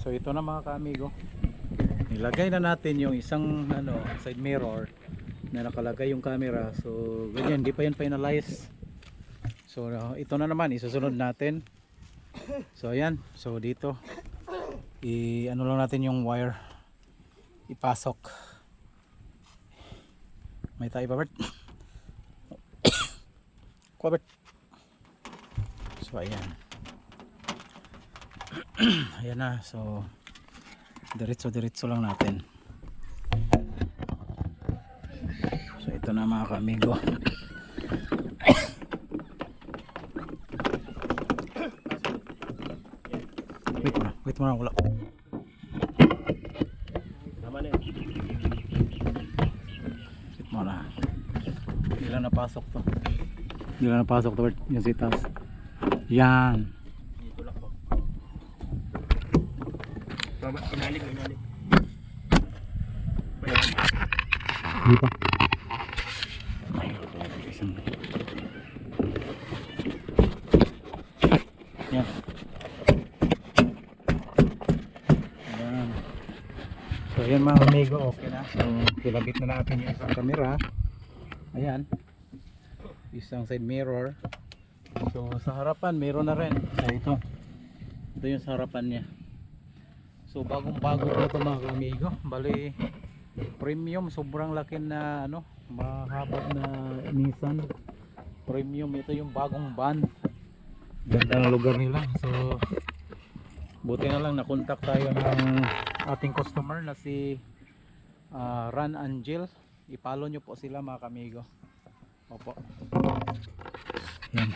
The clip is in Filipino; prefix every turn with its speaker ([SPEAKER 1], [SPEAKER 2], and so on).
[SPEAKER 1] So ito na mga kaamigo, nilagay na natin yung isang side mirror na nakalagay yung camera. So ganyan, hindi pa yan finalize. So ito na naman isusunod natin. So ayan, so dito ano lang natin yung wire ipasok. May tayo pa Bert? Kuha Bert. So ayan. Ayan na, so diretso lang natin. So ito na mga kaamigo. Wait mo na, wala. Wait mo na. Hindi lang napasok to. Hindi lang napasok to yung sitas. Yan.
[SPEAKER 2] Inalig.
[SPEAKER 1] Hindi pa. Yan. Ayan. So yan mga amigo, okay na. So kilabit na natin yung isang camera. Ayan. Isang side mirror. So sa harapan meron na rin. So ito yung sa harapan niya. So bagong bago po ito mga amigo. Bali premium, sobrang laki na mahabag na Nissan premium. Ito yung bagong van. Ganda ng lugar nila. So buti na lang nakontak tayo ng ating customer na si Ran Angel. I-follow nyo po sila mga kamigo. Opo. Yan.